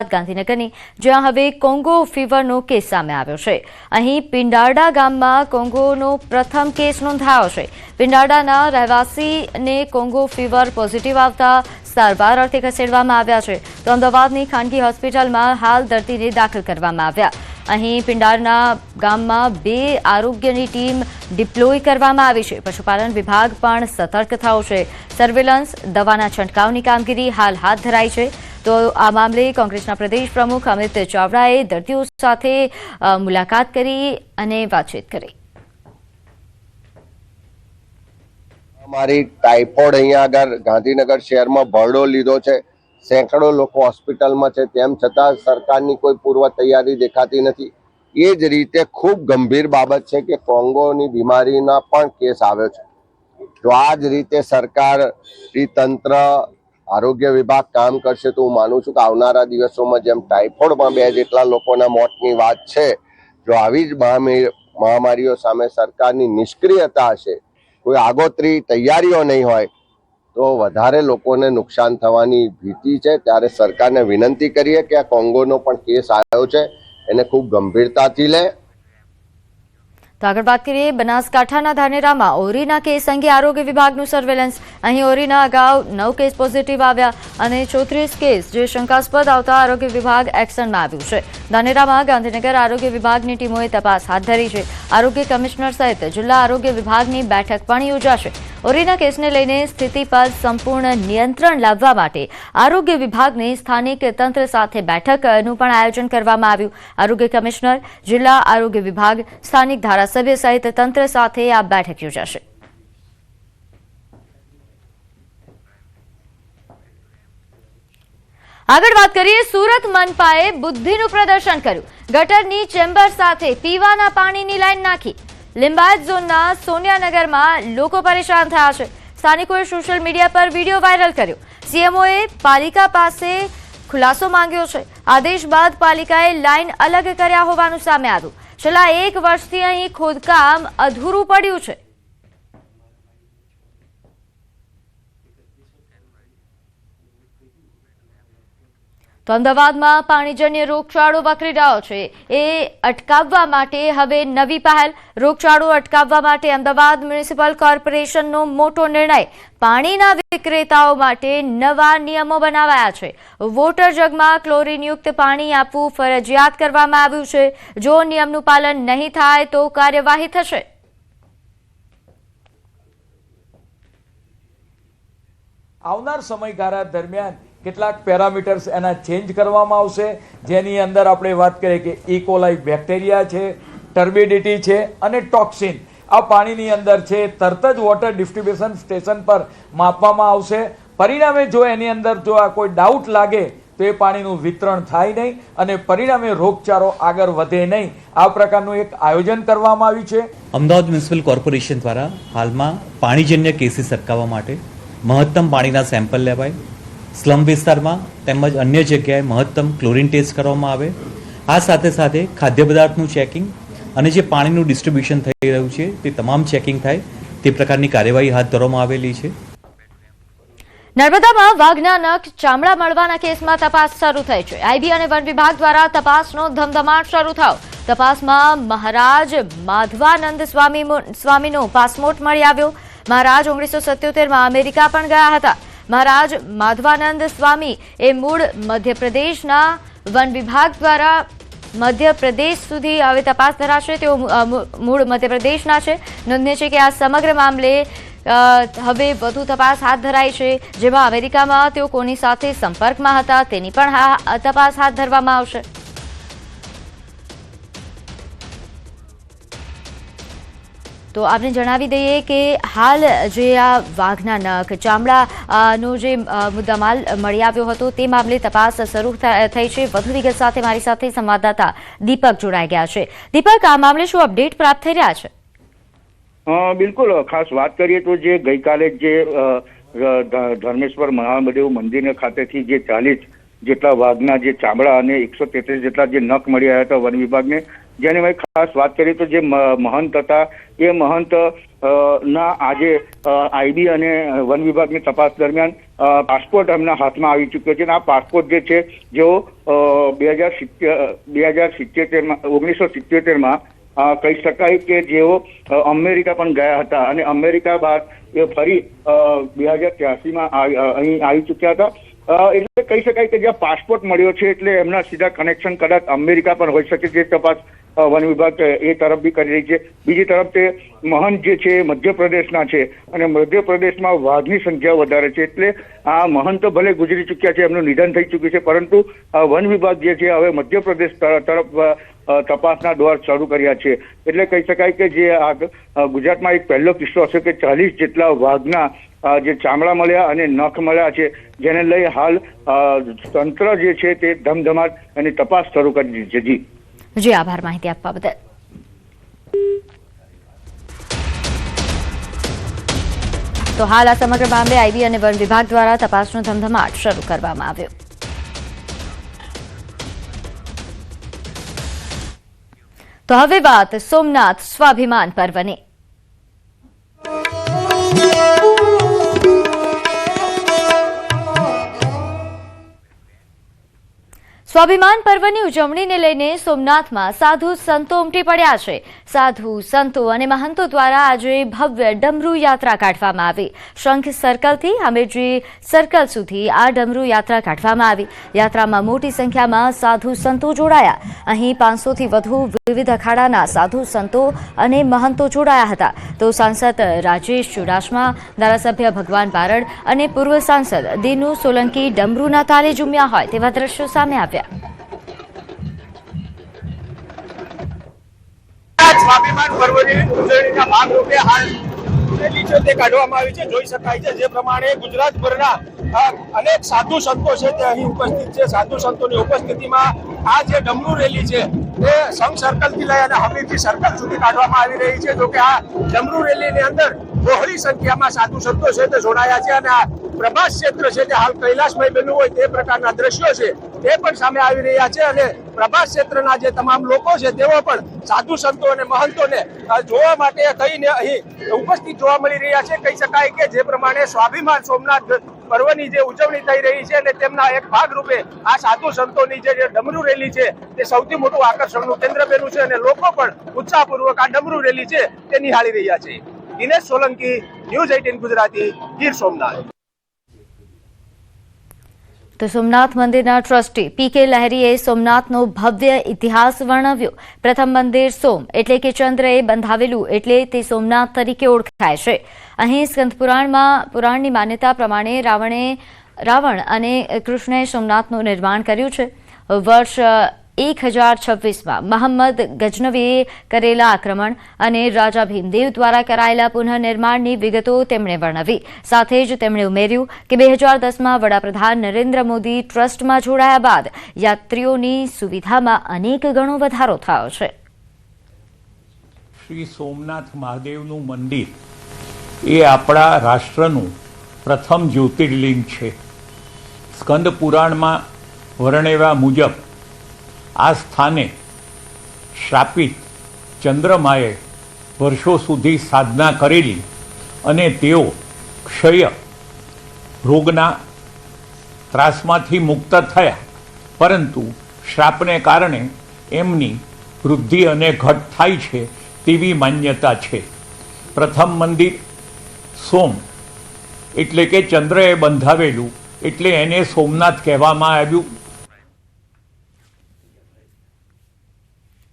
ગાંધીનગરની જ્યાં હવે કોંગો ફીવરનો કેસ સામે આવ્યો છે। અહીં પિંડારડા ગામમાં કોંગોનો પ્રથમ કેસ નોંધાયો છે। પિંડારડાના રહેવાસીને કોંગો ફીવર પોઝિટિવ આવતા સારવાર અર્થે ખસેડવામાં આવ્યા છે તો અમદાવાદની ખાનગી હોસ્પિટલમાં હાલ દર્દીને દાખલ કરવામાં આવ્યા। અહીં પિંડારના ગામમાં 2 આરોગ્યની ટીમ ડિપ્લોય કરવામાં આવી છે। પશુપાલન વિભાગ પણ સતર્ક થયો છે। સર્વેલન્સ દવાના છંટકાવની કામગીરી હાલ હાથ ધરાઈ છે। તો આ મામલે કોંગ્રેસના પ્રદેશ પ્રમુખ અમિત ચાવડાએ દર્દીઓ સાથે મુલાકાત કરી અને વાતચીત કરી। અમારી ટાઇફોઇડ અહીંયા આગળ ગાંધીનગર શહેરમાં ભરડો લીધો છે। સેંકડો લોકો હોસ્પિટલમાં છે, તેમ છતાં સરકારની કોઈ પૂર્વ તૈયારી દેખાતી નથી। એ જ રીતે ખૂબ ગંભીર બાબત છે કે કોંગોની બીમારીના પણ કેસ આવ્યો છે। જો આ જ રીતે સરકાર તંત્ર આરોગ્ય વિભાગ કામ કરશે તો હું માનું છું કે આવનારા દિવસોમાં જેમ ટાઇફોઇડમાં 2 જેટલા લોકોના મોતની વાત છે, જો આવી જ મહામારીઓ સામે સરકારની નિષ્ક્રિયતા હશે, કોઈ આગોતરી તૈયારીઓ નહીં હોય તો વધારે લોકોને નુકસાન થવાની ભીતિ છે। ત્યારે સરકારને વિનંતી કરીએ કે આ કોંગોનો પણ કેસ આવ્યો છે એને ખૂબ ગંભીરતાથી લે। તો આગળ વાત કરીએ બનાસકાંઠાના ધાનેરામાં ઓરીના કેસ અંગે આરોગ્ય વિભાગનું સર્વેલન્સ। અહીં ઓરીના અગાઉ 9 કેસ પોઝિટિવ આવ્યા અને 34 કેસ જે શંકાસ્પદ આવતા આરોગ્ય વિભાગ એક્શનમાં આવ્યું છે। ધાનેરામાં ગાંધીનગર આરોગ્ય વિભાગની ટીમોએ તપાસ હાથ ધરી છે। આરોગ્ય કમિશનર સહિત જિલ્લા આરોગ્ય વિભાગની બેઠક પણ યોજાશે। ઓરીના કેસને લઈને સ્થિતિ પર સંપૂર્ણ નિયંત્રણ લાવવા માટે આરોગ્ય વિભાગને સ્થાનિક તંત્ર સાથે બેઠકનું પણ આયોજન કરવામાં આવ્યું। આરોગ્ય કમિશનર, જિલ્લા આરોગ્ય વિભાગ, સ્થાનિક ધારાસભ્ય સહિત તંત્ર સાથે આ બેઠક યોજાશે। આગળ વાત કરીએ સુરત મનપાએ બુદ્ધિનું પ્રદર્શન કર્યું। ગટરની ચેમ્બર સાથે પીવાના પાણીની લાઈન નાખી। લિંબાયત ઝોનના સોનિયાનગરમાં લોકો પરેશાન થયા છે। સ્થાનિકોએ સોશિયલ મીડિયા પર વિડીયો વાયરલ કર્યો। સીએમઓએ પાલિકા પાસે ખુલાસો માંગ્યો છે। આદેશ બાદ પાલિકાએ લાઈન અલગ કર્યા હોવાનું સામે આવ્યું। છેલ્લા 1 વર્ષથી અહીં ખોદકામ અધૂરું પડ્યું છે। તો અમદાવાદમાં પાણીજન્ય રોગચાળો વકરી રહ્યો છે, એ અટકાવવા માટે હવે નવી પહેલ। રોગચાળો અટકાવવા માટે અમદાવાદ મ્યુનિસિપલ કોર્પોરેશનનો મોટો નિર્ણય। પાણીના વિક્રેતાઓ માટે નવા નિયમો બનાવાયા છે। વોટર જગમાં ક્લોરીનયુક્ત પાણી આપવું ફરજિયાત કરવામાં આવ્યું છે। જો નિયમનું પાલન નહીં થાય તો કાર્યવાહી થશે। આવનાર સમયગાળા દરમિયાન કેટલાક પેરામીટર્સ એના ચેન્જ કરવામાં આવશે, જેની અંદર આપણે વાત કરીએ કે ઇકોલાઈ બેક્ટેરિયા છે, ટર્બિડિટી છે અને ટોક્સિન આ પાણીની અંદર છે, તરત જ વોટર ડિસ્ટ્રીબ્યુશન સ્ટેશન પર માપવામાં આવશે। પરિણામે જો એની અંદર જો આ કોઈ ડાઉટ લાગે તો એ પાણીનું વિતરણ થાય નહીં અને પરિણામે રોગચાળો આગળ વધે નહીં। આ પ્રકારનું એક આયોજન કરવામાં આવ્યું છે। અમદાવાદ મ્યુનિસિપલ કોર્પોરેશન દ્વારા હાલમાં પાણીજન્ય કેસીસ અટકાવવા માટે મહત્તમ પાણીના સેમ્પલ લેવાય, સ્લમ વિસ્તારમાં તેમજ અન્ય જગ્યાએ મહત્તમ ક્લોરીન ટેસ્ટ કરવામાં આવે। આ સાથે સાથે ખાદ્ય પદાર્થનું ચેકિંગ અને જે પાણીનું ડિસ્ટ્રીબ્યુશન થઈ રહ્યું છે તે તમામ ચેકિંગ થાય તે પ્રકારની કાર્યવાહી હાથ ધરવામાં આવેલી છે। નર્મદામાં વાઘના નખ ચામડા મળવાના કેસમાં તપાસ શરૂ થઈ છે। આઈબી અને વન વિભાગ દ્વારા તપાસનો ધમધમાટ શરૂ થયો। તપાસમાં મહારાજ માધવાનંદ સ્વામીનો પાસપોર્ટ મળી આવ્યો। મહારાજ 1977માં અમેરિકા પણ ગયા હતા। મહારાજ માધવાનંદ સ્વામી એ મૂળ મધ્યપ્રદેશના વન વિભાગ દ્વારા મધ્યપ્રદેશ સુધી હવે તપાસ ધરાશે। તેઓ મૂળ મધ્યપ્રદેશના છે। નોંધનીય છે કે આ સમગ્ર મામલે હવે વધુ તપાસ હાથ ધરાઈ છે, જેમાં અમેરિકામાં તેઓ કોની સાથે સંપર્કમાં હતા તેની પણ તપાસ હાથ ધરવામાં આવશે। તો આપને જણાવી દઈએ કે હાલ જે આ વાઘના નખ ચામડાનો જે મુદ્દામાલ મળી આવ્યો હતો તે મામલે તપાસ શરૂ થઈ છે। વધુ વિગત સાથે મારી સાથે સંવાદદાતા દીપક જોડાઈ ગયા છે। દીપક, આ મામલે શું અપડેટ પ્રાપ્ત થઈ રહ્યા છે? બિલકુલ, ખાસ વાત કરીએ તો જે ગઈકાલે જે ધર્મેશ્વર મહાદેવ મંદિર ખાતેથી જે 40 જેટલા વાઘના જે ચામડા અને 133 જેટલા જે નખ મળી આવ્યા હતા વન વિભાગને, જેની મેં ખાસ વાત કરી તો જે મહંત હતા એ મહંત ના આજે આઈબી અને વન વિભાગની તપાસ દરમિયાન પાસપોર્ટ એમના હાથમાં આવી ચૂક્યો છે અને આ પાસપોર્ટ જે છે જેઓ 1977માં કહી શકાય કે જેઓ અમેરિકા પણ ગયા હતા અને અમેરિકા બાદ એ ફરી 2083માં અહીં આવી ચૂક્યા હતા. એટલે કહી શકાય કે જ્યાં પાસપોર્ટ મળ્યો છે એટલે એમના સીધા કનેક્શન કદાચ અમેરિકા પણ હોઈ શકે છે. તપાસ વન વિભાગ એ તરફ બી કરી રહી છે. બીજી તરફ તે મહંત જે છે મધ્યપ્રદેશના છે અને મધ્યપ્રદેશમાં વાઘની સંખ્યા વધારે છે એટલે આ મહંત ભલે ગુજરી ચૂક્યા છે, એમનું નિધન થઈ ચૂક્યું છે, પરંતુ વન વિભાગ જે છે હવે મધ્યપ્રદેશ તરફ તપાસના દોર શરૂ કર્યા છે. એટલે કહી શકાય કે જે ગુજરાતમાં એક પહેલો કિસ્સો હશે કે 40 જેટલા વાઘના જે ચામડા મળ્યા અને નખ મળ્યા છે, જેને લઈ હાલ તંત્ર જે છે તે ધમધમાટ એની તપાસ શરૂ કરી દીધી છે. જી આભાર માહિતી આપવા બદલ. તો હાલ આ સમગ્ર મામલે આઈબી અને વન વિભાગ દ્વારા તપાસનો ધમધમાટ શરૂ કરવામાં આવ્યો. તો હવે વાત સોમનાથ સ્વાભિમાન પર્વની. સ્વાભિમાન પર્વની ઉજવણીને લઈને સોમનાથમાં સાધુ સંતો ઉમટી પડ્યા છે. સાધુ સંતો અને મહંતો દ્વારા આજે ભવ્ય ડમરૂ યાત્રા કાઢવામાં આવી. શંખ સર્કલથી હમીરજી સર્કલ સુધી આ ડમરૂ યાત્રા કાઢવામાં આવી. યાત્રામાં મોટી સંખ્યામાં સાધુ સંતો જોડાયા. અહીં 500થી વધુ વિવિધ અખાડાના સાધુ સંતો અને મહંતો જોડાયા હતા. તો સાંસદ રાજેશ ચુડાસમા, ધારાસભ્ય ભગવાન બારડ અને પૂર્વ સાંસદ દીનુ સોલંકી ડમરૂના તાલે ઝૂમ્યા હોય તેવા દ્રશ્યો સામે આવ્યા. સ્વાભિમાન પર્વની ઉજવણીના ભાગરૂપે હાલ રેલી છે તે કાઢવામાં આવી છે. જોઈ શકાય છે જે પ્રમાણે ગુજરાતભરના અનેક સાધુ સંતો છે તે અહીં ઉપસ્થિત છે. સાધુ સંતોની ઉપસ્થિતિમાં આ જે ડમરૂ રેલી છે તે સંઘ સર્કલથી લઈ અને હમીરજી સર્કલ સુધી કાઢવામાં આવી રહી છે. જોકે આ ડમરૂ રેલીની અંદર બહોળી સંખ્યામાં સાધુ સંતો છે તે જોડાયા છે અને આ પ્રભાસ ક્ષેત્ર છે તે હાલ કૈલાસમય બન્યું હોય તે પ્રકારના દ્રશ્યો છે તે પણ સામે આવી રહ્યા છે અને પ્રભાસ ક્ષેત્રના જે તમામ લોકો છે તેઓ પણ સાધુ સંતો અને મહંતોને જોવા માટે થઈને અહીં ઉપસ્થિત જોવા મળી રહ્યા છે. કહી શકાય કે જે પ્રમાણે સ્વાભિમાન સોમનાથ પર્વની જે ઉજવણી થઈ રહી છે અને તેમના એક ભાગરૂપે આ સાધુ સંતોની જે ડમરૂ રેલી છે તે સૌથી મોટું આકર્ષણનું કેન્દ્ર બન્યું છે અને લોકો પણ ઉત્સાહપૂર્વક આ ડમરૂ રેલી છે તે નિહાળી રહ્યા છે. દિનેશ સોલંકી, ન્યૂઝ 18 ગુજરાતી, ગીર સોમનાથ. તો સોમનાથ મંદિરના ટ્રસ્ટી પી.કે. લહેરીએ સોમનાથનો ભવ્ય ઇતિહાસ વર્ણવ્યો. પ્રથમ મંદિર સોમ એટલે કે ચંદ્રએ બંધાવેલું એટલે તે સોમનાથ તરીકે ઓળખાય છે. અહીં સ્કંદ પુરાણની માન્યતા પ્રમાણે રાવણ અને કૃષ્ણએ સોમનાથનું નિર્માણ કર્યું છે. વર્ષ 1026માં મહંમદ ગજનવીએ કરેલા આક્રમણ અને રાજા ભીમદેવ દ્વારા કરાયેલા પુનઃનિર્માણની વિગતો તેમણે વર્ણવી. સાથે જ તેમણે ઉમેર્યું કે 2010માં વડાપ્રધાન નરેન્દ્ર મોદી ટ્રસ્ટમાં જોડાયા બાદ યાત્રીઓની સુવિધામાં અનેક ગણો વધારો થયો છે. શ્રી સોમનાથ મહાદેવનું મંદિર એ આપણા રાષ્ટ્રનું પ્રથમ જ્યોતિર્લિંગ છે. સ્કંદ પુરાણમાં વર્ણવ્યા મુજબ આ સ્થાને શ્રાપિત ચંદ્રમાએ વર્ષો સુધી સાધના કરેલી અને તેઓ ક્ષય રોગના ત્રાસમાંથી મુક્ત થયા, પરંતુ શ્રાપને કારણે એમની વૃદ્ધિ અને ઘટ થાય છે તેવી માન્યતા છે. પ્રથમ મંદિર સોમ એટલે કે ચંદ્રએ બંધાવેલું એટલે એને સોમનાથ કહેવામાં આવ્યું.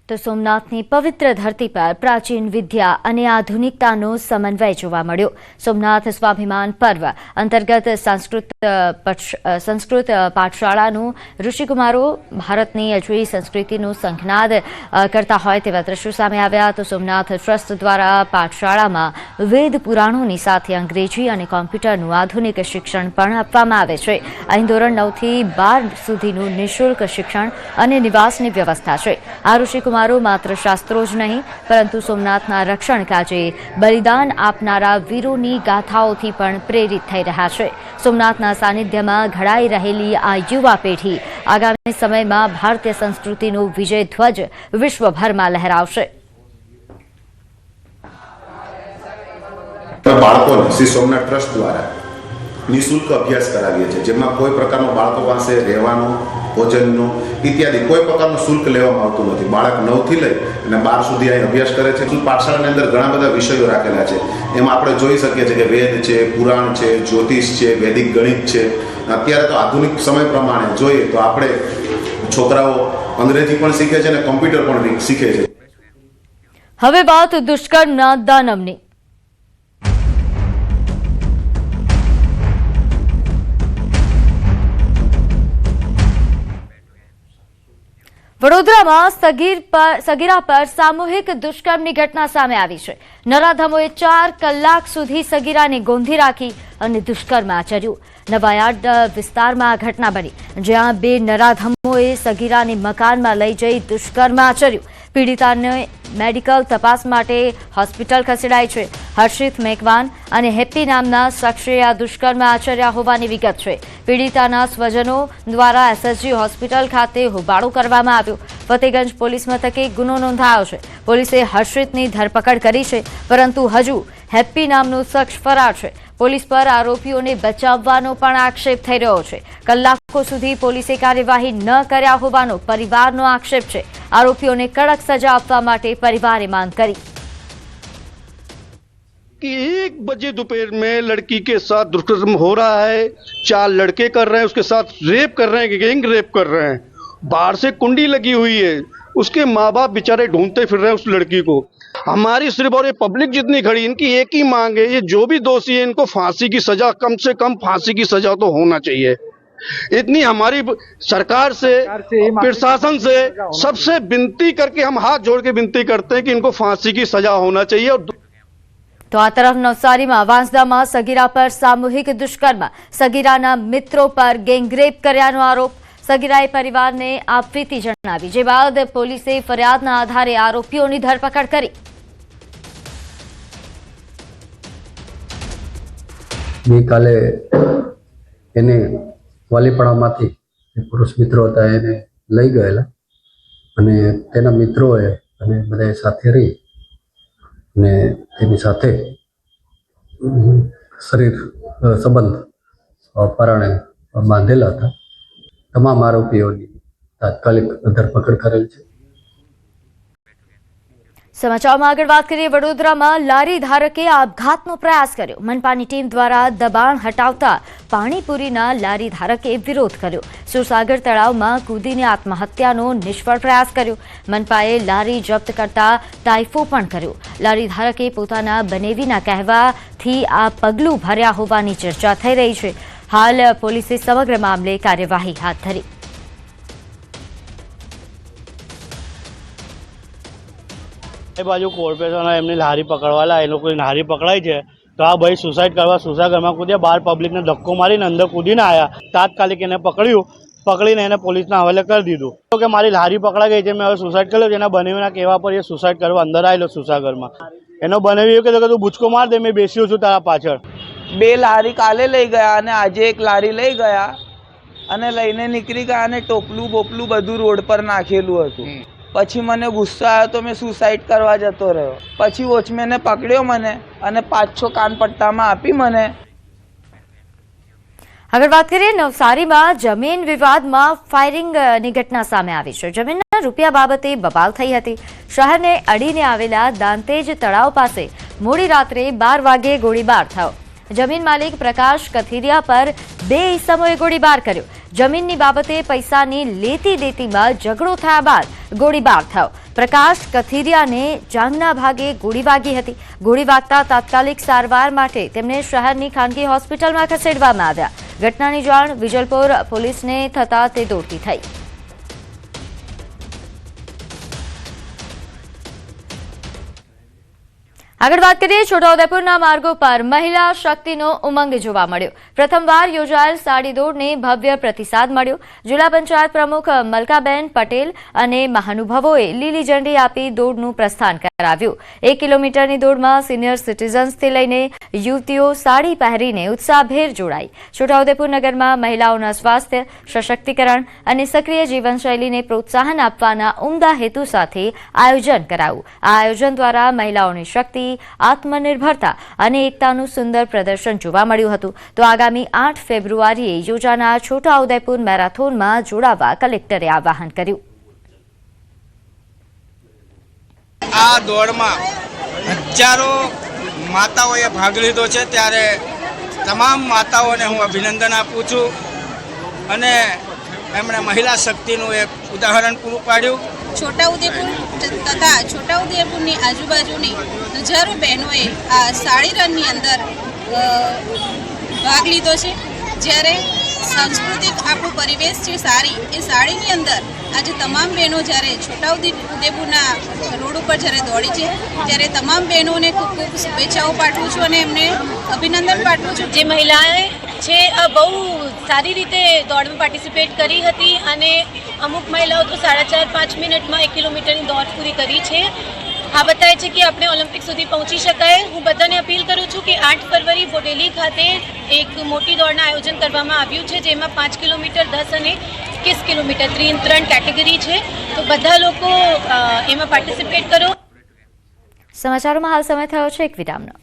તો સોમનાથની પવિત્ર ધરતી પર પ્રાચીન વિદ્યા અને આધુનિકતાનો સમન્વય જોવા મળ્યો. સોમનાથ સ્વાભિમાન પર્વ અંતર્ગત સંસ્કૃત પાઠશાળાનું ઋષિકુમારો ભારતની અજોડ સંસ્કૃતિનું સંખનાદ કરતા હોય તેવા દ્રશ્યો સામે આવ્યા. તો સોમનાથ ટ્રસ્ટ દ્વારા પાઠશાળામાં વેદ પુરાણોની સાથે અંગ્રેજી અને કોમ્પ્યુટરનું આધુનિક શિક્ષણ પણ આપવામાં આવે છે. અહીં ધોરણ 9 થી 12 સુધીનું નિઃશુલ્ક શિક્ષણ અને નિવાસની વ્યવસ્થા છે. આ ઋષિકુમારો માત્ર શાસ્ત્રો જ નહીં પરંતુ સોમનાથના રક્ષણ કાજે બલિદાન આપનારા વીરોની ગાથાઓથી પણ પ્રેરિત થઈ રહ્યા છે. સોમનાથના સાનિધ્યમાં ઘડાઈ રહેલી આ યુવા પેઢી આગામી સમયમાં ભારતીય સંસ્કૃતિનો વિજય ધ્વજ વિશ્વભરમાં લહેરાવશે. બાળકોને શ્રી સોમનાથ ટ્રસ્ટ દ્વારા નિઃશુલ્ક અભ્યાસ કરાવીએ છીએ, જેમાં કોઈ પ્રકારનો બાળકો પાસે રહેવાનો, ભોજનનો ઇત્યાદિ કોઈ પ્રકારનું શુલ્ક લેવામાં આવતું નથી. બાળક 9 થી લઈ અને 12 સુધી અહીં અભ્યાસ કરે છે. પાઠશાળાની અંદર ઘણા બધા વિષયો રાખેલા છે. એમાં આપણે જોઈ શકીએ છીએ કે વેદ છે, પુરાણ છે, જ્યોતિષ છે, વૈદિક ગણિત છે. અત્યારે તો આધુનિક સમય પ્રમાણે જોઈએ તો આપણે છોકરાઓ અંગ્રેજી પણ શીખે છે અને કમ્પ્યુટર પણ શીખે છે. હવે વાત દુષ્કર્મના દાનવની. વડોદરામાં સગીરા પર સામૂહિક દુષ્કર્મની ઘટના સામે આવી છે. નરાધમોએ 4 કલાક સુધી સગીરાને ગોંધી રાખી અને દુષ્કર્મ આચર્યું. નવાયાર્ડ વિસ્તારમાં આ ઘટના બની, જ્યાં 2 નરાધમોએ સગીરાને મકાનમાં લઈ જઈ દુષ્કર્મ આચર્યું. પીડિતાને મેડિકલ તપાસ માટે હોસ્પિટલ ખસેડાઈ છે. હર્ષિત મેકવાન અને હેપ્પી નામના શખ્સે આ દુષ્કર્મ આચર્યા હોવાની વિગત છે. પીડિતાના સ્વજનો દ્વારા એસએસજી હોસ્પિટલ ખાતે હોબાળો કરવામાં આવ્યો. ફતેગંજ પોલીસ મથકે ગુનો નોંધાયો છે. પોલીસે હર્ષિતની ધરપકડ કરી છે, પરંતુ હજુ હેપ્પી નામનો શખ્સ ફરાર છે. પોલીસ પર આરોપીઓને બચાવવાનો પણ આક્ષેપ થઈ રહ્યો છે. કલાકો સુધી પોલીસે કાર્યવાહી ન કર્યા હોવાનો પરિવારનો આક્ષેપ છે. આરોપીઓને કડક સજા આપવા માટે પરિવારે માંગ કરી. कि 1 बजे दोपहर में लड़की के साथ दुष्कर्म हो रहा है. 4 लड़के कर रहे हैं, उसके साथ रेप कर रहे हैं, गैंग रेप कर रहे हैं. बाहर से कुंडी लगी हुई है. उसके माँ बाप बेचारे ढूंढते फिर रहे हैं उस लड़की को. हमारी सिर्फ और ये पब्लिक जितनी खड़ी, इनकी एक ही मांग है, ये जो भी दोषी है इनको फांसी की सजा, कम से कम फांसी की सजा तो होना चाहिए. इतनी हमारी सरकार से, प्रशासन से सबसे विनती करके हम हाथ जोड़ के विनती करते हैं कि इनको फांसी की सजा होना चाहिए. और તો આ તરફ નવસારીમાં વાંસદામાં સગીરા પર સામૂહિક દુષ્કર્મ, સગીરાના મિત્રો પર ગેંગરેપ કર્યાનો આરોપ. સગીરાએ પરિવારને આપવીતી જણાવી, જે બાદ પોલીસે ફરિયાદના આધારે આરોપીઓની ધરપકડ કરી. ગઈકાલે એને વાલીપણામાંથી પુરુષ મિત્રો હતા એને લઈ ગયેલા અને તેના મિત્રોએ અને બધાએ સાથે રહી અને તેની સાથે શરીર સંબંધ પરાણે બાંધેલા હતા. તમામ આરોપીઓની તાત્કાલિક ધરપકડ કરેલ છે. સમાચારમાં આગળ વાત કરીએ. વડોદરામાં લારી ધારકે આપઘાતનો પ્રયાસ કર્યો. મનપાની ટીમ દ્વારા દબાણ હટાવતા પાણીપુરીના લારી ધારકે વિરોધ કર્યો. સુરસાગર તળાવમાં કૂદીને આત્મહત્યાનો નિષ્ફળ પ્રયાસ કર્યો. મનપાએ લારી જપ્ત કરતા ટાઈફો પણ કર્યો. લારી ધારકે પોતાના બનેવીના કહેવાથી આ પગલું ભર્યા હોવાની ચર્ચા થઈ રહી છે. હાલ પોલીસે સમગ્ર મામલે કાર્યવાહી હાથ ધરી. એ બાજુ કોર્પોરેશન એમની લારી પકડવાલા, એ લોકોની લારી પકડાઈ છે તો આ ભાઈ સુસાઇડ કરવા સુસાગરમાં કૂદ્યા. બહાર પબ્લિકને ધક્કો મારીને અંદર કૂદીને આવ્યા. તાત્કાલિક એને પકડીને એને પોલીસના હવાલે કરી દીધું કે મારી લારી પકડાઈ ગઈ છે, મેં હવે સુસાઇડ કર્યો. એના બનેવીના કહેવા પર એ સુસાઇડ કરવા અંદર આવેલો સુસાગરમાં. એનો બનેવી કે તું બુચકો માર દે, મેં બેસ્યો છું તારા પાછળ. 2 લારી કાલે લઈ ગયા અને આજે 1 લારી લઈ ગયા અને લઈને નીકળી ગયા અને ટોપલું બોપલું બધું રોડ પર નાખેલું હતું. પછી મને ગુસ્સો આવ્યો તો મેં સુસાઇડ કરવા જતો રહ્યો. પછી વોચમેને પકડ્યો મને અને 5-6 કાન પટ્ટામાં આપી મને. આગળ વાત કરીએ. નવસારીમાં જમીન વિવાદમાં ફાયરિંગની ઘટના સામે આવી છે. જમીનના રૂપિયા બાબતે બબાલ થઈ હતી. શહેરને અડીને આવેલા દાંતેજ તળાવ પાસે મોડી રાત્રે 12 વાગ્યે ગોળીબાર થયો. જમીન માલિક પ્રકાશ કથિરિયા પર 2 ઈસમોએ ગોળીબાર કર્યો. જમીનની બાબતે પૈસાની લેતી દેતીમાં ઝઘડો થયા બાદ ગોળીબાર થયો. પ્રકાશ કથિરિયાને જાંઘના ભાગે ગોળી વાગી હતી. ગોળી વાગતા તાત્કાલિક સારવાર માટે તેમને શહેરની ખાનગી હોસ્પિટલમાં ખસેડવામાં આવ્યા. ઘટનાની જાણ વિજલપોર પોલીસને થતા તે દોડતી થઈ. આગળ વાત કરીએ છોટાઉદેપુરના માર્ગો પર મહિલા શક્તિનો ઉમંગ જોવા મળ્યો. પ્રથમવાર યોજાયેલ સાડી દોડને ભવ્ય પ્રતિસાદ મળ્યો. જિલ્લા પંચાયત પ્રમુખ મલકાબેન પટેલ અને મહાનુભાવોએ લીલી ઝંડી આપી દોડનું પ્રસ્થાન કરાવ્યું. 1 કિલોમીટરની દોડમાં સિનિયર સિટીઝન્સથી લઈને યુવતીઓ સાડી પહેરીને ઉત્સાહભેર જોડાઈ. છોટાઉદેપુર નગરમાં મહિલાઓના સ્વાસ્થ્ય, સશક્તિકરણ અને સક્રિય જીવનશૈલીને પ્રોત્સાહન આપવાના ઉમદા હેતુ સાથે આયોજન કરાયું. આ આયોજન દ્વારા મહિલાઓની શક્તિ, આત્મનિર્ભરતા અને એકતાનું સુંદર પ્રદર્શન જોવા મળ્યું હતું. તો આગામી 8 ફેબ્રુઆરીએ યોજાનાર છોટાઉદેપુર મેરેથોનમાં જોડાવા કલેક્ટરે આહવાન કર્યું. આ દોડમાં હજારો માતાઓએ ભાગ લીધો છે, ત્યારે તમામ માતાઓને હું અભિનંદન આપું છું અને એમણે મહિલા શક્તિનું એક ઉદાહરણ પૂરું પાડ્યું. છોટાઉદેપુર તથા છોટાઉદેપુરની આજુબાજુની હજારો બહેનોએ આ સાડી રનની અંદર ભાગ લીધો છે. જ્યારે સાંસ્કૃતિક આપણો પરિવેશ છે સાડી, એ સાડીની અંદર આજે તમામ બહેનો જ્યારે છોટાઉદેપુરના રોડ ઉપર જ્યારે દોડી છે, ત્યારે તમામ બહેનોને ખૂબ ખૂબ શુભેચ્છાઓ પાઠવું છું અને એમને અભિનંદન પાઠવું છું. જે મહિલાએ છે બહુ સારી રીતે દોડમાં પાર્ટિસિપેટ કરી હતી અને અમુક મહિલાઓ તો 4.5-5 મિનિટમાં 1 કિલોમીટરની દોડ પૂરી કરી છે. આ બતાવે છે કે આપણે ઓલિમ્પિક સુધી પહોંચી શકાય. હું બધાને અપીલ કરું છું કે 8 ફરવરી બોડેલી ખાતે એક મોટી દોડનું આયોજન કરવામાં આવ્યું છે, જેમાં 5 કિલોમીટર, 10 અને 21 કિલોમીટર 3 કેટેગરી છે. તો બધા લોકો એમાં પાર્ટિસિપેટ કરો. સમાચારોમાં હાલ સમય થયો છે એક વિરામનો.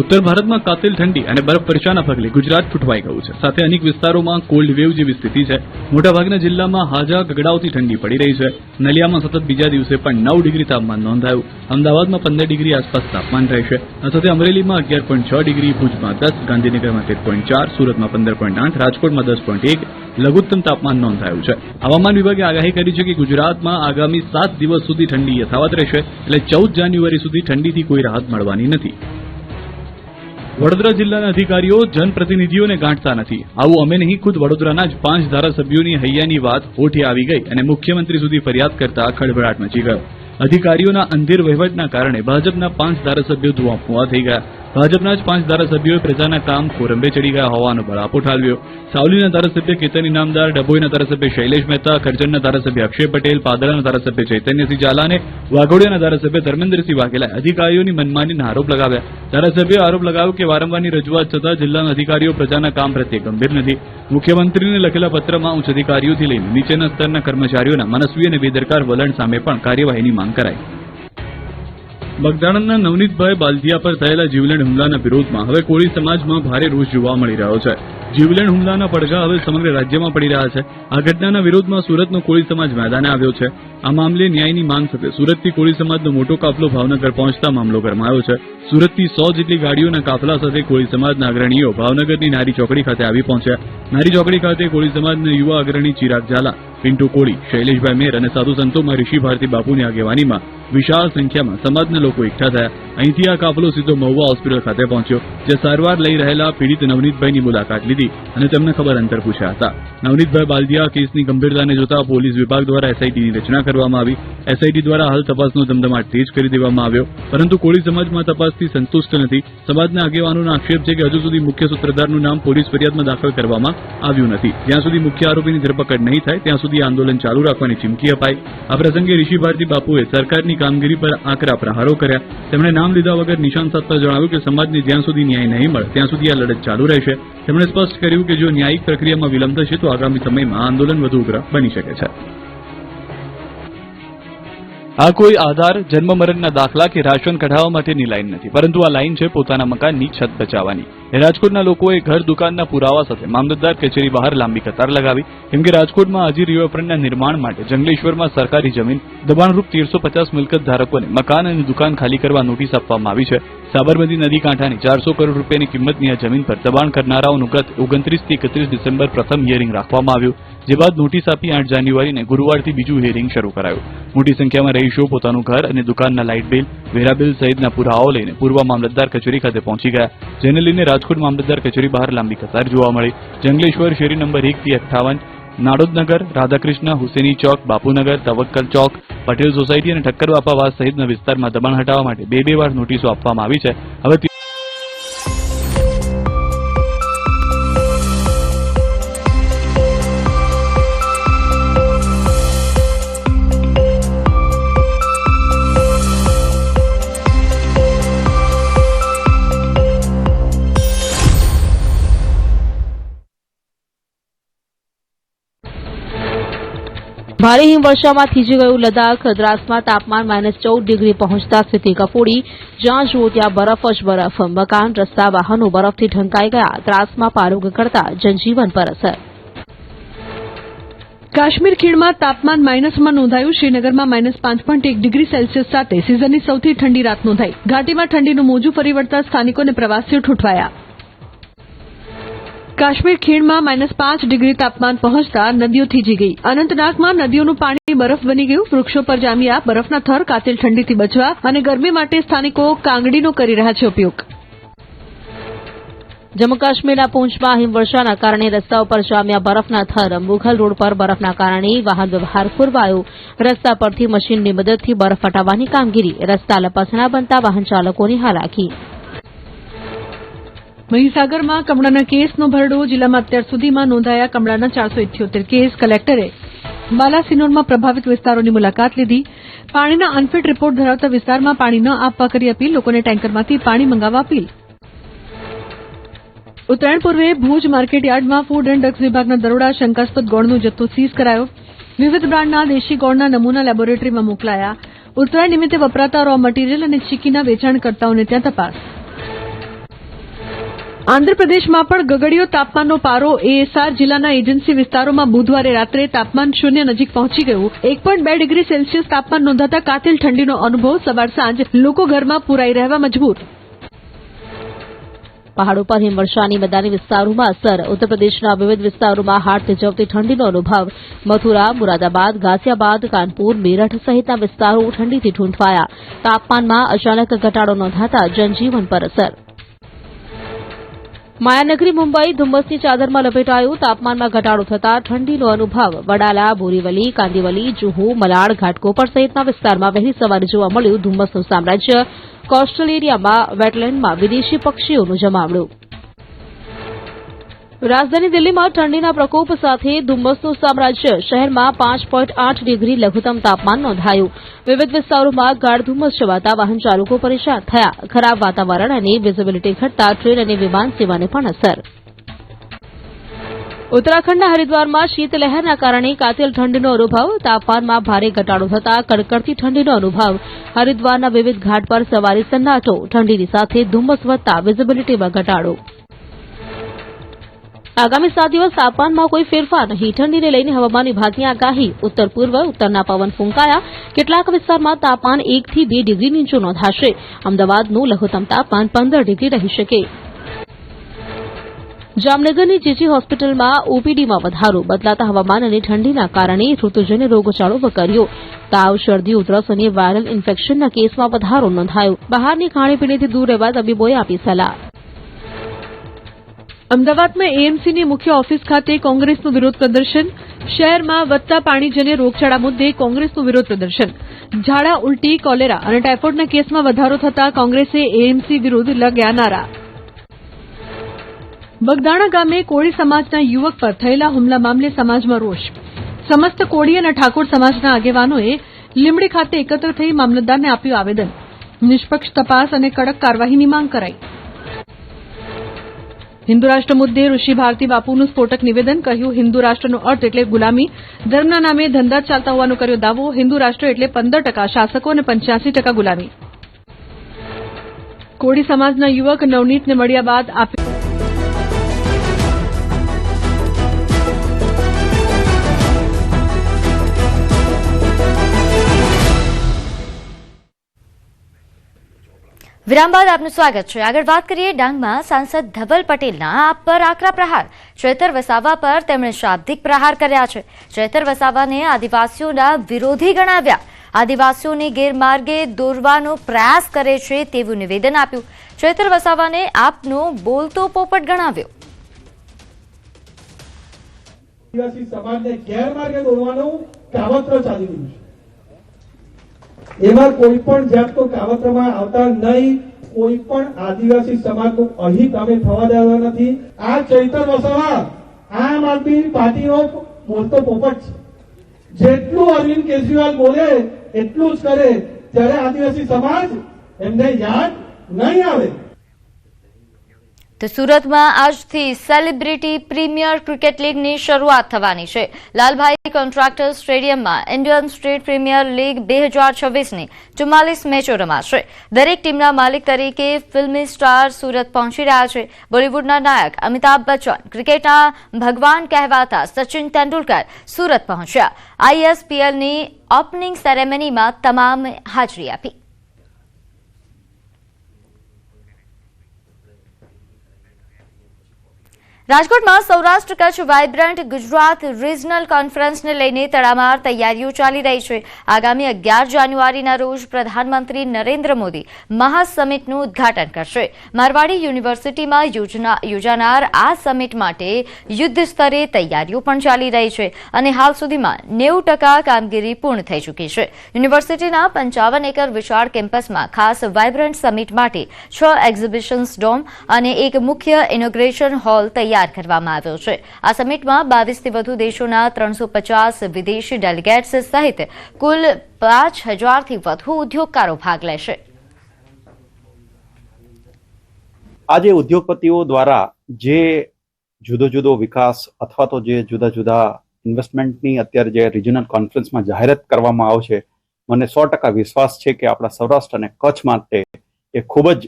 ઉત્તર ભારતમાં કાતિલ ઠંડી અને બરફવર્ષાના પગલે ગુજરાત ફૂટવાઈ ગયું છે. સાથે અનેક વિસ્તારોમાં કોલ્ડ વેવ જેવી સ્થિતિ છે. મોટાભાગના જિલ્લામાં હાજા ગગડાવતી ઠંડી પડી રહી છે. નલિયામાં સતત બીજા દિવસે પણ 9 ડિગ્રી તાપમાન નોંધાયું. અમદાવાદમાં 15 ડિગ્રી આસપાસ તાપમાન રહેશે. આ સાથે અમરેલીમાં 11.6 ડિગ્રી, ભુજમાં 10, ગાંધીનગરમાં 13.4, સુરતમાં 15.8, રાજકોટમાં 10.1 લઘુત્તમ તાપમાન નોંધાયું છે. હવામાન વિભાગે આગાહી કરી છે કે ગુજરાતમાં આગામી 7 દિવસ સુધી ઠંડી યથાવત રહેશે. એટલે 14 જાન્યુઆરી સુધી ઠંડીથી કોઈ રાહત મળવાની નથી. વડોદરા જિલ્લાના અધિકારીઓ જનપ્રતિનિધિઓને ગાંઠતા નથી. આવું અમે નહીં, ખુદ વડોદરાના જ 5 ધારાસભ્યોની હૈયાની વાત ઓઠે આવી ગઈ અને મુખ્યમંત્રી સુધી ફરિયાદ કરતા ખળભળાટ મચી ગયો. અધિકારીઓના અંધેર વહીવટના કારણે ભાજપના 5 ધારાસભ્યો ધુઆ થઈ ગયા. ભાજપના જ 5 ધારાસભ્યોએ પ્રજાના કામ કોરંબે ચડી ગયા હોવાનો બળાપો ઠાલવ્યો. સાવલીના ધારાસભ્ય કેતન ઇનામદાર, ડભોઈના ધારાસભ્ય શૈલેષ મહેતા, કરજણના ધારાસભ્ય અક્ષય પટેલ, પાદરાના ધારાસભ્ય ચૈતન્યસિંહ ઝાલા અને વાઘોડિયાના ધારાસભ્ય ધર્મેન્દ્રસિંહ વાઘેલાએ અધિકારીઓની મનમાનીના આરોપ લગાવ્યા. ધારાસભ્યોએ આરોપ લગાવ્યો કે વારંવારની રજૂઆત છતાં જિલ્લાના અધિકારીઓ પ્રજાના કામ પ્રત્યે ગંભીર નથી. મુખ્યમંત્રીને લખેલા પત્રમાં ઉચ્ચ અધિકારીઓથી લઈને નીચેના સ્તરના કર્મચારીઓના મનસ્વી અને બેદરકાર વલણ સામે પણ કાર્યવાહીની માંગ કરાઈ. બગદાણના નવનીતભાઈ બાલદિયા પર થયેલા જીવલેણ હુમલાના વિરોધમાં હવે કોળી સમાજમાં ભારે રોષ જોવા મળી રહ્યો છે. જીવલેણ હુમલાના પડઘા હવે સમગ્ર રાજ્યમાં પડી રહ્યા છે. આ ઘટનાના વિરોધમાં સુરતનો કોળી સમાજ મેદાને આવ્યો છે. આ મામલે ન્યાયની માંગ સાથે સુરતથી કોળી સમાજનો મોટો કાફલો ભાવનગર પહોંચતા મામલો ગરમાયો છે. સુરતથી 100 જેટલી ગાડીઓના કાફલા સાથે કોળી સમાજના અગ્રણીઓ ભાવનગરની નારી ચોકડી ખાતે આવી પહોંચ્યા. નારી ચોકડી ખાતે કોળી સમાજના યુવા અગ્રણી ચિરાગ ઝાલા, પિન્ટુ કોળી, શૈલેષભાઈ મેર અને સાધુ સંતોમાં ઋષિ ભારતી બાપુની આગેવાનીમાં વિશાળ સંખ્યામાં સમાજના લોકો એકઠા થયા. અહીંથી આ કાફલો સીધો મહુવા હોસ્પિટલ ખાતે પહોંચ્યો, જે સારવાર લઈ રહેલા પીડિત નવનીતભાઈની મુલાકાત લીધી અને તેમને ખબર અંતર પૂછ્યા હતા. નવનીતભાઈ બાલદિયા કેસની ગંભીરતાને જોતા પોલીસ વિભાગ દ્વારા એસઆઈટીની રચના કરવામાં આવી. એસઆઈટી દ્વારા હાલ તપાસનો ધમધમાટ તેજ કરી દેવામાં આવ્યો. પરંતુ કોળી સમાજમાં તપાસથી સંતુષ્ટ નથી. સમાજના આગેવાનોનો આક્ષેપ છે કે હજુ સુધી મુખ્ય સૂત્રધારનું નામ પોલીસ ફરિયાદમાં દાખલ કરવામાં આવ્યું નથી. જ્યાં સુધી મુખ્ય આરોપીની ધરપકડ નહીં થાય ત્યાં સુધી આંદોલન ચાલુ રાખવાની ચીમકી અપાઈ. આ પ્રસંગે ઋષિ ભારતી બાપુએ સરકારની કામગીરી પર આકરા પ્રહારો કર્યા. તેમણે નામ લીધા વગર નિશાન સાધતા જણાવ્યું કે સમાજને જ્યાં સુધી ન્યાય નહીં મળે ત્યાં સુધી આ લડત ચાલુ રહેશે. તેમણે સ્પષ્ટ કર્યું કે જો ન્યાયિક પ્રક્રિયામાં વિલંબ થશે તો આગામી સમયમાં આંદોલન વધુ ઉગ્ર બની શકે છે. આ કોઈ આધાર, જન્મ મરણના દાખલા કે રાશન કઢાવવા માટેની લાઈન નથી, પરંતુ આ લાઈન છે પોતાના મકાનની છત બચાવવાની. રાજકોટના લોકોએ ઘર દુકાનના પુરાવા સાથે મામલતદાર કચેરી બહાર લાંબી કતાર લગાવી. કેમ કે રાજકોટમાં હાજી રિવરફ્રન્ટના નિર્માણ માટે જંગલેશ્વરમાં સરકારી જમીન દબાણરૂપ 1350 મિલકત ધારકોને મકાન અને દુકાન ખાલી કરવા નોટિસ આપવામાં આવી છે. સાબરમતી નદી કાંઠાની 400 કરોડ રૂપિયાની કિંમતની આ જમીન પર દબાણ કરનારાઓનું ગત 29 થી 31 ડિસેમ્બર પ્રથમ હિયરિંગ રાખવામાં આવ્યું, જે બાદ નોટિસ આપી 8 જાન્યુઆરીને ગુરુવારથી બીજું હિયરિંગ શરૂ કરાયું. મોટી સંખ્યામાં રહીશો પોતાનું ઘર અને દુકાનના લાઇટ બિલ, વેરાબિલ સહિતના પુરાવાઓ લઈને પૂર્વ મામલતદાર કચેરી ખાતે પહોંચી ગયા, જેને લઈને રાજકોટ મામલતદાર કચેરી બહાર લાંબી કતાર જોવા મળી. જંગલેશ્વર શેરી નંબર 1 થી 58, નાડોદનગર, રાધાકૃષ્ણ, હુસેની ચોક, બાપુનગર, તવક્કલ ચોક, પટેલ સોસાયટી અને ઠક્કર બાપાવાસ સહિતના વિસ્તારમાં દબાણ હટાવવા માટે બે વાર નોટિસો આપવામાં આવી છે. હવે ભારે હિમવર્ષામાં થીજી ગયું લદાખ. દ્રાસમાં તાપમાન -14 ડિગ્રી પહોંચતા સ્થિતિ કફોડી. જ્યાં જુઓ ત્યાં બરફ જ બરફ. મકાન, રસ્તા, વાહનો બરફથી ઢંકાઈ ગયા. ત્રાસમાં પારો ગગડતા જનજીવન પર અસર. કાશ્મીર ખીણમાં તાપમાન માઇનસમાં નોંધાયું. શ્રીનગરમાં -5.1 ડિગ્રી સેલ્સિયસ સાથે સિઝનની સૌથી ઠંડી રાત નોંધાઈ. ઘાટીમાં ઠંડીનું મોજું ફરી વળતા સ્થાનિકોને પ્રવાસીઓ ઠૂંઠવાયા. કાશ્મીર ખીણમાં -5 ડિગ્રી તાપમાન પહોંચતા નદીઓ થીજી ગઈ. અનંતનાગમાં નદીઓનું પાણી બરફ બની ગયું. વૃક્ષો પર જામ્યા બરફના થર. કાતિલ ઠંડીથી બચવા અને ગરમી માટે સ્થાનિકો કાંગડીનો કરી રહ્યા છે ઉપયોગ. જમ્મુ કાશ્મીરના પૂંછમાં હિમવર્ષાના કારણે રસ્તાઓ પર જામ્યા બરફના થર. મુઘલ રોડ પર બરફના કારણે વાહન વ્યવહાર ખોરવાયો. રસ્તા પરથી મશીનની મદદથી બરફ હટાવવાની કામગીરી. રસ્તા લપસણા બનતા વાહન ચાલકોની હાલાકી. મહીસાગરમાં કમળાના કેસનો ભરડો. જિલ્લામાં અત્યાર સુધીમાં નોંધાયા કમળાના 478 કેસ. કલેક્ટરે બાલાસિનોરમાં પ્રભાવિત વિસ્તારોની મુલાકાત લીધી. પાણીના અનફિટ રિપોર્ટ ધરાવતા વિસ્તારમાં પાણી ન આપવા કરી અપીલ. લોકોને ટેન્કરમાંથી પાણી મંગાવવા અપીલ. ઉત્તરાયણ પૂર્વે ભુજ માર્કેટ યાર્ડમાં ફૂડ એન્ડ ડ્રગ્સ વિભાગના દરોડા. શંકાસ્પદ ગોળનો જથ્થો સીઝ કરાયો. વિવિધ બ્રાન્ડના દેશી ગોળના નમૂના લેબોરેટરીમાં મોકલાયા. ઉત્તરાયણ નિમિત્તે વપરાતા રો મટીરીયલ અને ચીકીના વેચાણકર્તાઓને ત્યાં તપાસ. આંધ્રપ્રદેશમાં પણ ગગડીયો તાપમાનનો પારો. એએસઆર જિલ્લાના એજન્સી વિસ્તારોમાં બુધવારે રાત્રે તાપમાન શૂન્ય નજીક પહોંચી ગયું. 1.2 ડિગ્રી સેલ્સિયસ તાપમાન નોંધાતા કાતિલ ઠંડીનો અનુભવ. સવાર સાંજ લોકો ઘરમાં પુરાઈ રહેવા મજબૂર. પહાડો પર હિમવર્ષાની મેદાની વિસ્તારોમાં અસર. ઉત્તર પ્રદેશના વિવિધ વિસ્તારોમાં હાડ થીજવતી ઠંડીનો અનુભવ. મથુરા, મુરાદાબાદ, ગાઝિયાબાદ, કાનપુર, મેરઠ સહિતના વિસ્તારો ઠંડીથી ઠૂંઠવાયા. તાપમાનમાં અચાનક ઘટાડો નોંધાતા જનજીવન પર અસર. માયાનગરી મુંબઈ ધુમ્મસની ચાદરમાં લપેટાયું. તાપમાનમાં ઘટાડો થતા ઠંડીનો અનુભવ. વડાલા, બોરીવલી, કાંદીવલી, જુહુ, મલાડ, ઘાટકોપર સહિતના વિસ્તારમાં વહેલી સવારે જોવા મળ્યું ધુમ્મસનું સામ્રાજ્ય. કોસ્ટલ એરિયામાં વેટલેન્ડમાં વિદેશી પક્ષીઓનું જમાવડું. રાજધાની દિલ્હીમાં ઠંડીના પ્રકોપ સાથે ધુમ્મસનું સામ્રાજ્ય. શહેરમાં 5.8 ડિગ્રી લઘુત્તમ તાપમાન નોંધાયું. વિવિધ વિસ્તારોમાં ગાઢ ધુમ્મસ છવાતા વાહન ચાલકો પરેશાન થયા. ખરાબ વાતાવરણ અને વિઝિબિલિટી ઘટતા ટ્રેન અને વિમાન સેવાને પણ અસર. ઉત્તરાખંડના હરિદ્વારમાં શીતલહેરના કારણે કાતિલ ઠંડીનો અનુભવ. તાપમાનમાં ભારે ઘટાડો થતા કડકડતી ઠંડીનો અનુભવ. હરિદ્વારના વિવિધ ઘાટ પર સવારે સન્નાટો. ઠંડીની સાથે ધુમ્મસ વધતા વિઝિબિલિટીમાં ઘટાડો. આગામી 7 દિવસ તાપમાનમાં કોઈ ફેરફાર નહીં. ઠંડીને લઈને હવામાન વિભાગની આગાહી. ઉત્તર પૂર્વ ઉત્તરના પવન ફૂંકાયા. કેટલાક વિસ્તારમાં તાપમાન 1 થી 2 ડિગ્રી નીચું નોંધાશે. અમદાવાદનું લઘુત્તમ તાપમાન 15 ડિગ્રી રહી શકે. જામનગરની જીજી હોસ્પિટલમાં ઓપીડીમાં વધારો. બદલાતા હવામાન અને ઠંડીના કારણે ઋતુજન્ય રોગચાળો વકર્યો. તાવ, શરદી, ઉધરસ અને વાયરલ ઇન્ફેક્શનના કેસમાં વધારો નોંધાયો. બહારની ખાણીપીણીથી દૂર રહેવા તબીબોએ આપી સલાહ. અમદાવાદમાં એએમસીની મુખ્ય ઓફિસ ખાતે કોંગ્રેસનું વિરોધ પ્રદર્શન. શહેરમાં વધતા પાણીજન્ય રોગચાળા મુદ્દે કોંગ્રેસનું વિરોધ પ્રદર્શન. ઝાડા, ઉલટી, કોલેરા અને ટાઇફોઇડના કેસમાં વધારો થતા કોંગ્રેસે એએમસી વિરુદ્ધ લગ્યા નારા. બગદાણા ગામે કોળી સમાજના યુવક પર થયેલા હુમલા મામલે સમાજમાં રોષ. સમસ્ત કોળી અને ઠાકોર સમાજના આગેવાનોએ લીંબડી ખાતે એકત્ર થઈ મામલતદારને આપ્યું આવેદન. નિષ્પક્ષ તપાસ અને કડક કાર્યવાહીની માંગ કરાઈ. હિન્દુ રાષ્ટ્ર મુદ્દે ઋષિ ભારતી બાપુનું સ્ફોટક નિવેદન. કહ્યું, હિન્દુ રાષ્ટ્રનો અર્થ એટલે ગુલામી. ધર્મના નામે ધંધા ચાલતા હોવાનો કર્યો દાવો. હિન્દુ રાષ્ટ્ર એટલે 15% શાસકો અને 85% ગુલામી. કોળી સમાજના યુવક નવનીતને મળ્યા બાદ આપ્યું. વિરામ બાદ આપનું સ્વાગત છે. આગળ વાત કરીએ ડાંગમાં સાંસદ ધવલ પટેલના આપ પર આકરા પ્રહાર. ચેતર વસાવા પર તેમણે શાબ્દિક પ્રહાર કર્યા છે. ચેતર વસાવાને આદિવાસીઓના વિરોધી ગણાવ્યા. આદિવાસીઓને ગેરમાર્ગે દોરવાનો પ્રયાસ કરે છે તેવું નિવેદન આપ્યું. ચૈતર વસાવાને આપનો બોલતો પોપટ ગણાવ્યો. આદિવાસી સમાજને ગેરમાર્ગે દોરવાનું કાવતરો ચાલી રહ્યું છે. એમાં કોઈ પણ જાતનો કાવતરામાં આવતા નહીં. કોઈ પણ આદિવાસી સમાજનું અહિત અમે થવા દેવા નથી. આ ચૈતર વસાવા આમ આદમી પાર્ટીનો બોલતો પોપટ છે. જેટલું અરવિંદ કેજરીવાલ બોલે એટલું જ કરે, ત્યારે આદિવાસી સમાજ એમને યાદ નહીં આવે. તો સુરતમાં આજથી સેલિબ્રિટી પ્રીમિયર ક્રિકેટ લીગની શરૂઆત થવાની છે. લાલભાઈ કોન્ટ્રાક્ટર સ્ટેડિયમમાં ઇન્ડિયન સ્ટેટ પ્રીમિયર લીગ 2026ની 44 મેચો રમાશે. દરેક ટીમના માલિક તરીકે ફિલ્મી સ્ટાર સુરત પહોંચી રહ્યા છે. બોલિવૂડના નાયક અમિતાભ બચ્ચન, ક્રિકેટના ભગવાન કહેવાતા સચિન તેંડુલકર સુરત પહોંચ્યા. ISPLની ઓપનિંગ સેરેમનીમાં તમામે હાજરી આપી. રાજકોટમાં સૌરાષ્ટ્ર કચ્છ વાઇબ્રન્ટ ગુજરાત રિજનલ કોન્ફરન્સને લઈને તડામાર તૈયારીઓ ચાલી રહી છે. આગામી 11 જાન્યુઆરીના રોજ પ્રધાનમંત્રી નરેન્દ્ર મોદી મહાસમિટનું ઉદ્ઘાટન કરશે. મારવાડી યુનિવર્સિટીમાં યોજાનાર આ સમિટ માટે યુદ્ધ સ્તરે તૈયારીઓ પણ ચાલી રહી છે અને હાલ સુધીમાં 90% કામગીરી પૂર્ણ થઈ ચૂકી છે. યુનિવર્સિટીના 55 એકર વિશાળ કેમ્પસમાં ખાસ વાઇબ્રન્ટ સમિટ માટે 6 એક્ઝિબિશન્સ ડોમ અને એક મુખ્ય ઇનોગ્રેશન હોલ તૈયાર કરવામાં આવ્યો છે. આ સમિટમાં 22થી વધુ દેશોના 350 વિદેશી ડેલિગેટ્સ સહિત કુલ 5000થી વધુ ઉદ્યોગકારો ભાગ લેશે. આજે ઉદ્યોગપતિઓ દ્વારા જે જુદો વિકાસ અથવા તો જે જુદા ઇન્વેસ્ટમેન્ટની અત્યારે જે રિજનલ કોન્ફરન્સમાં જાહેરાત કરવામાં આવશે, મને 100% વિશ્વાસ છે કે આપણા સૌરાષ્ટ્ર અને કચ્છ માટે એ ખૂબ જ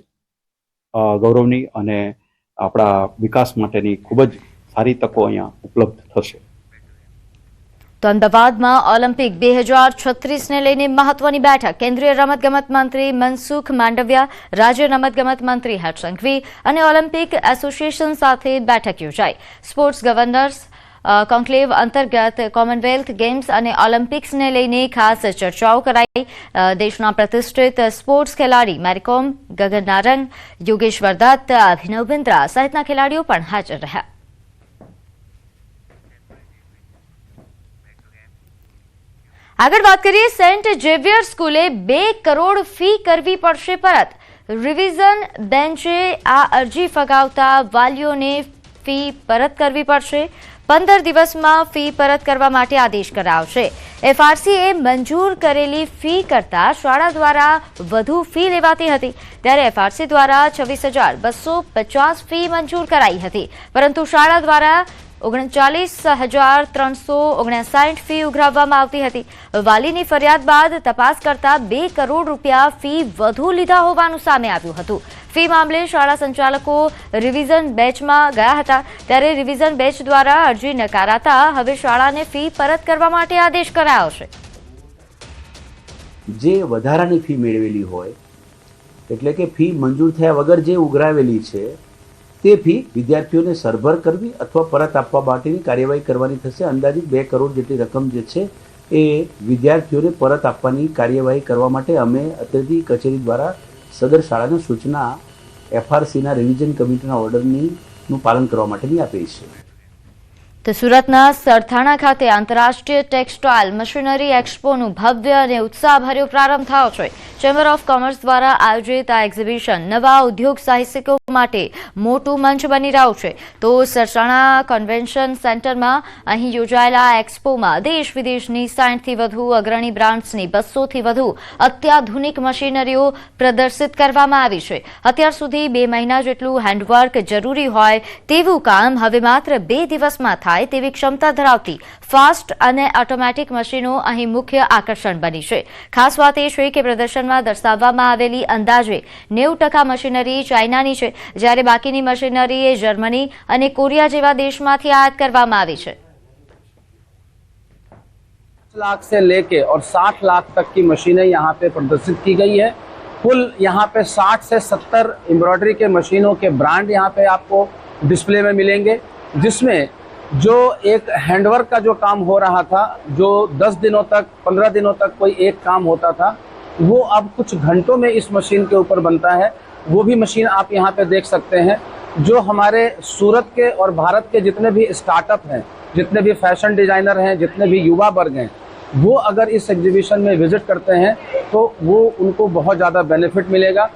ગૌરવની અને આપણા વિકાસ માટેની ખૂબ જ સારી તકો અહીંયા ઉપલબ્ધ થશે. તો અમદાવાદમાં ઓલિમ્પિક 2036ને લઈને મહત્વની બેઠક. કેન્દ્રીય રમતગમત મંત્રી મનસુખ માંડવિયા, રાજ્ય રમતગમત મંત્રી હર્ષ સંઘવી અને ઓલિમ્પિક એસોસિએશન સાથે બેઠક યોજાઈ. સ્પોર્ટ્સ ગવર્નર્સ કોન્ક્લેવ અંતર્ગત કોમનવેલ્થ ગેમ્સ અને ઓલિમ્પિક્સને લઈને ખાસ ચર્ચાઓ કરાઈ. દેશના પ્રતિષ્ઠિત સ્પોર્ટ્સ ખેલાડી મેરીકોમ, ગગન નારંગ, યોગેશ્વર દત્ત, અભિનવ બિંદ્રા સહિતના ખેલાડીઓ પણ હાજર રહ્યા. આગળ વાત કરીએ, સેન્ટ ઝેવિયર સ્કૂલે 2 કરોડ ફી કરવી પડશે પરત. રિવિઝન બેન્ચે આ અરજી ફગાવતા વાલીઓને ફી પરત કરવી પડશે. 15 દિવસમાં ફી પરત કરવા માટે આદેશ કરાવશે. FRCએ મંજૂર કરેલી ફી કરતાં શાળા દ્વારા વધુ ફી લેવાતી હતી, ત્યારે FRC દ્વારા 26,250 ફી મંજૂર કરાઈ હતી, પરંતુ શાળા દ્વારા 39,359 ફી ઉઘરાવવામાં આવતી હતી. વાલીની ફરિયાદ બાદ તપાસ કરતા 2 કરોડ રૂપિયા ફી વધુ લીધા હોવાનું સામે આવ્યું હતું. ફી મામલે શાળા સંચાલકો રિવિઝન બેચમાં ગયા હતા, ત્યારે રિવિઝન બેચ દ્વારા અરજી નકારાતા હવે શાળાને ફી પરત કરવા માટે આદેશ કરાયો છે. જે વધારાની ફી મેળવેલી હોય, એટલે કે ફી મંજૂર થયા વગર જે ઉઘરાવેલી છે તે ફી વિદ્યાર્થીઓને સરભર કરવી અથવા પરત આપવા માટેની કાર્યવાહી કરવાની થશે. અંદાજિત 2 કરોડ જેટલી રકમ જે છે એ વિદ્યાર્થીઓને પરત આપવાની કાર્યવાહી કરવા માટે અમે અત્રેથી કચેરી દ્વારા સદર શાળાને સૂચના FRCના રિવિઝન કમિટીના ઓર્ડરનું પાલન કરવા માટેની આપી છે. તો સુરતના સરથાણા ખાતે આંતરરાષ્ટ્રીય ટેક્સટાઇલ મશીનરી એક્સપોનું ભવ્ય અને ઉત્સાહભર્યો પ્રારંભ થયો છે. ચેમ્બર ઓફ કોમર્સ દ્વારા આયોજિત આ એક્ઝિબિશન નવા ઉદ્યોગ સાહસિકો માટે મોટું મંચ બની રહ્યું છે. તો સરથાણા કન્વેન્શન સેન્ટરમાં અહીં યોજાયેલા એક્સપોમાં દેશ વિદેશની 60થી વધુ અગ્રણી બ્રાન્ડ્સની 200થી વધુ અત્યાધુનિક મશીનરીઓ પ્રદર્શિત કરવામાં આવી છે. અત્યાર સુધી 2 મહિના જેટલું હેન્ડવર્ક જરૂરી હોય તેવું કામ હવે માત્ર 2 દિવસમાં થાય તેવી ક્ષમતા ધરાવતી ફાસ્ટ અને ઓટોમેટિક મશીનો અહીં મુખ્ય આકર્ષણ બની છે. ખાસ વાત એ છે કે પ્રદર્શનમાં દર્શાવવામાં આવેલી અંદાજે 90% મશીનરી ચાઇનાની છે, જ્યારે બાકીની મશીનરી એ જર્મની અને કોરિયા જેવા દેશમાંથી આયાત કરવામાં આવી છે. लाख से लेके और 60 लाख तक की मशीनें यहाँ पे प्रदर्शित की गई है. कुल यहाँ पे 60 से 70 एम्ब्रॉयडरी के मशीनों के ब्रांड यहाँ पे आपको डिस्प्ले में मिलेंगे, जिसमें जो एक हैंडवर्क का जो काम हो रहा था, जो 10 दिनों तक 15 दिनों तक कोई एक काम होता था, वो अब कुछ घंटों में इस मशीन के ऊपर बनता है। वो भी मशीन आप यहाँ पे देख सकते हैं। जो हमारे सूरत के और भारत के जितने भी स्टार्टअप हैं, जितने भी फैशन डिजाइनर हैं, जितने भी युवा वर्ग हैं, वो अगर इस एग्जीबिशन में विजिट करते हैं तो वो उनको बहुत ज़्यादा बेनिफिट मिलेगा।